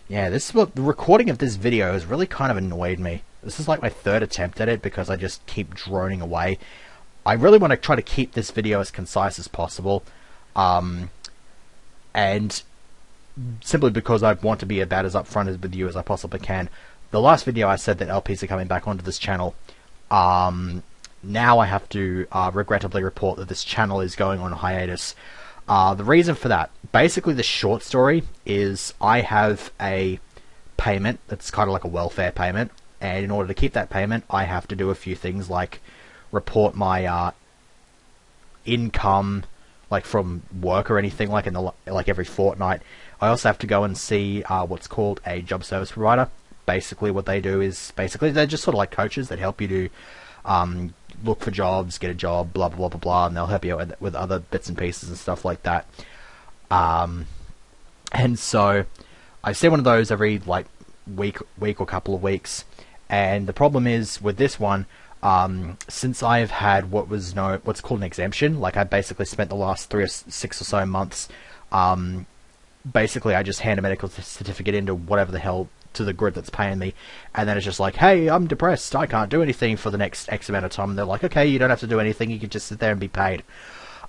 Yeah, this is what the recording of this video has really kind of annoyed me. This is like my third attempt at it because I just keep droning away. I really want to try to keep this video as concise as possible. And simply because I want to be about as upfront with you as I possibly can. The last video I said that LPs are coming back onto this channel. Now I have to regrettably report that this channel is going on hiatus. The reason for that, basically the short story is I have a payment that's kind of like a welfare payment, and in order to keep that payment I have to do a few things like report my income like from work or anything like every fortnight. I also have to go and see what's called a job service provider. Basically what they do is they're just sort of like coaches that help you to look for jobs, get a job, blah blah blah blah blah, and they'll help you with other bits and pieces and stuff like that. And so I see one of those every like week or couple of weeks, and the problem is with this one, since I've had what's called an exemption, like I basically spent the last 3 or 6 or so months, basically I just hand a medical certificate into whatever the hell to the group that's paying me, and then it's just like, hey, I'm depressed, I can't do anything for the next X amount of time, and they're like, okay, you don't have to do anything, you can just sit there and be paid.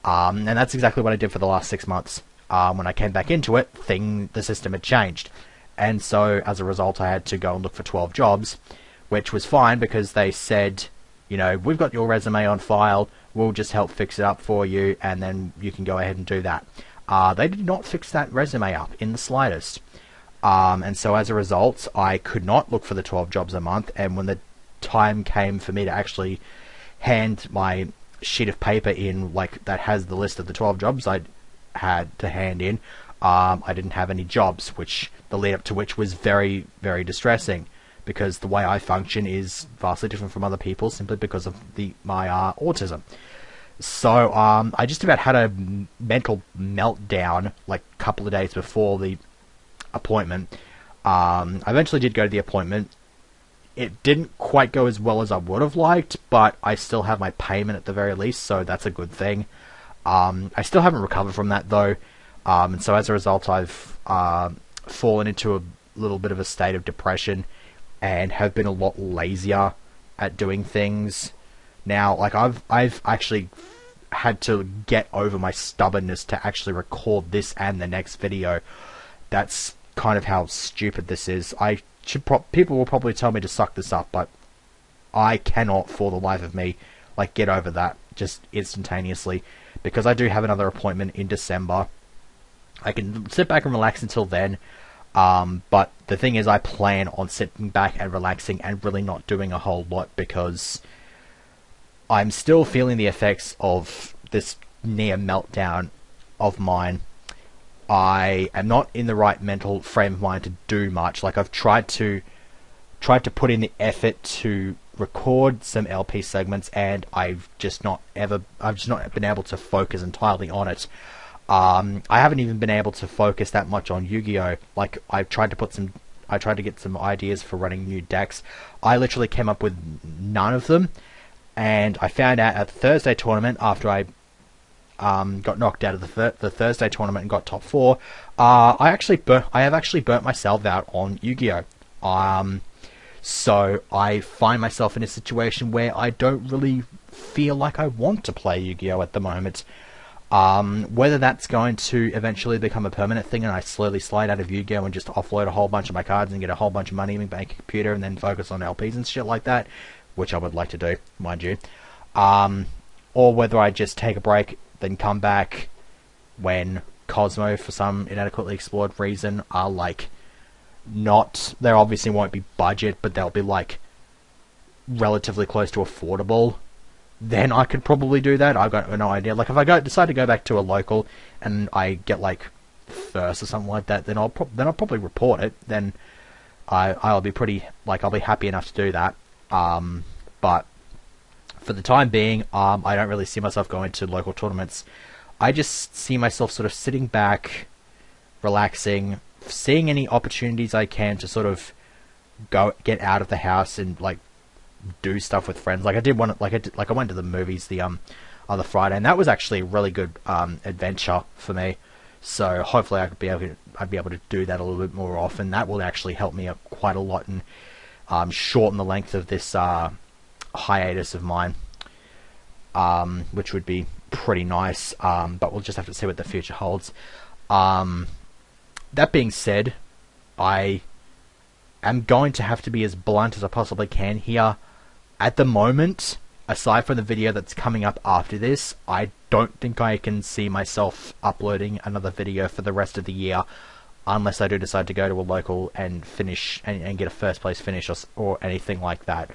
And that's exactly what I did for the last 6 months. When I came back into it, the system had changed, and so as a result I had to go and look for 12 jobs, which was fine because they said, you know, we've got your resume on file, we'll just help fix it up for you, and then you can go ahead and do that. They did not fix that resume up in the slightest. And so as a result, I could not look for the 12 jobs a month, and when the time came for me to actually hand my sheet of paper in, like, that has the list of the 12 jobs I had to hand in, I didn't have any jobs, which the lead up to which was very, very distressing, because the way I function is vastly different from other people simply because of my autism. So I just about had a mental meltdown like a couple of days before the appointment. I eventually did go to the appointment. It didn't quite go as well as I would have liked, but I still have my payment at the very least, so that's a good thing. I still haven't recovered from that though, and so as a result I've fallen into a little bit of a state of depression and have been a lot lazier at doing things. Now, like, I've actually had to get over my stubbornness to actually record this and the next video. That's kind of how stupid this is. People will probably tell me to suck this up, but I cannot for the life of me like get over that just instantaneously, because I do have another appointment in December. I can sit back and relax until then, but the thing is I plan on sitting back and relaxing and really not doing a whole lot, because I'm still feeling the effects of this near meltdown of mine. I am not in the right mental frame of mind to do much. Like, I've tried to put in the effort to record some LP segments, and I've just not been able to focus entirely on it. I haven't even been able to focus that much on Yu-Gi-Oh! Like, I tried to get some ideas for running new decks. I literally came up with none of them, and I found out at the Thursday tournament, after I got knocked out of the Thursday tournament and got top 4, I have actually burnt myself out on Yu-Gi-Oh! So I find myself in a situation where I don't really feel like I want to play Yu-Gi-Oh! At the moment. Whether that's going to eventually become a permanent thing and I slowly slide out of Yu-Gi-Oh! And just offload a whole bunch of my cards and get a whole bunch of money in my bank computer and then focus on LPs and shit like that, which I would like to do, mind you. Or whether I just take a break, then come back when Cosmo, for some inadequately explored reason, are like not, there obviously won't be budget, but they'll be like relatively close to affordable, then I could probably do that. I've got no idea. Like, if I decide to go back to a local and I get like first or something like that, then I'll probably report it. Then I'll be I'll be happy enough to do that. But for the time being, I don't really see myself going to local tournaments. I just see myself sort of sitting back, relaxing, seeing any opportunities I can to sort of get out of the house and like do stuff with friends. Like, I went to the movies the other Friday, and that was actually a really good adventure for me. So hopefully I'd be able to do that a little bit more often. That will actually help me quite a lot and shorten the length of this hiatus of mine, which would be pretty nice. But we'll just have to see what the future holds. That being said, I am going to have to be as blunt as I possibly can here. At the moment, aside from the video that's coming up after this, I don't think I can see myself uploading another video for the rest of the year, unless I do decide to go to a local and finish and get a first place finish or anything like that.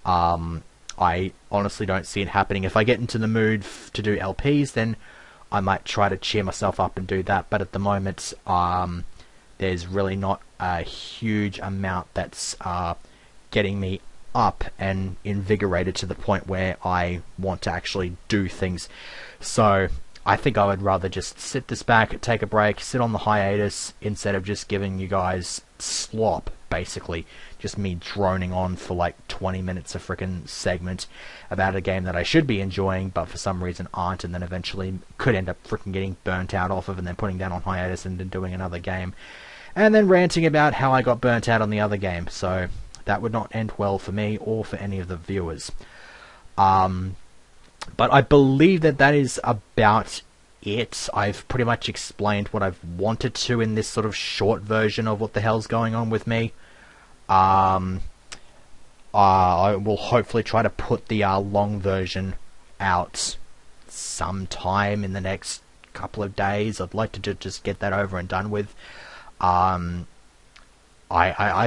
I honestly don't see it happening. If I get into the mood to do LPs, then I might try to cheer myself up and do that, but at the moment there's really not a huge amount that's getting me up and invigorated to the point where I want to actually do things. So I think I would rather just sit this back, take a break, sit on the hiatus, instead of just giving you guys slop, basically. Just me droning on for like 20 minutes a frickin' segment about a game that I should be enjoying, but for some reason aren't, and then eventually could end up frickin' getting burnt out off of, and then putting down on hiatus and then doing another game. And then ranting about how I got burnt out on the other game. So that would not end well for me or for any of the viewers. But I believe that is about it. I've pretty much explained what I've wanted to in this sort of short version of what the hell's going on with me. I will hopefully try to put the long version out sometime in the next couple of days. I'd like to just get that over and done with. I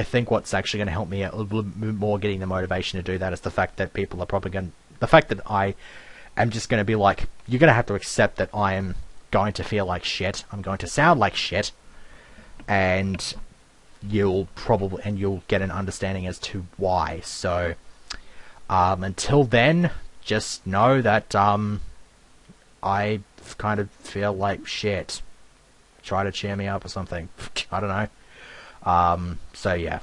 think what's actually going to help me a little bit more getting the motivation to do that is the fact that people are probably going to... The fact that I am just going to be like, you're going to have to accept that I am going to feel like shit. I'm going to sound like shit. And you'll get an understanding as to why. So, until then, just know that, I kind of feel like shit. Try to cheer me up or something. I don't know. So yeah.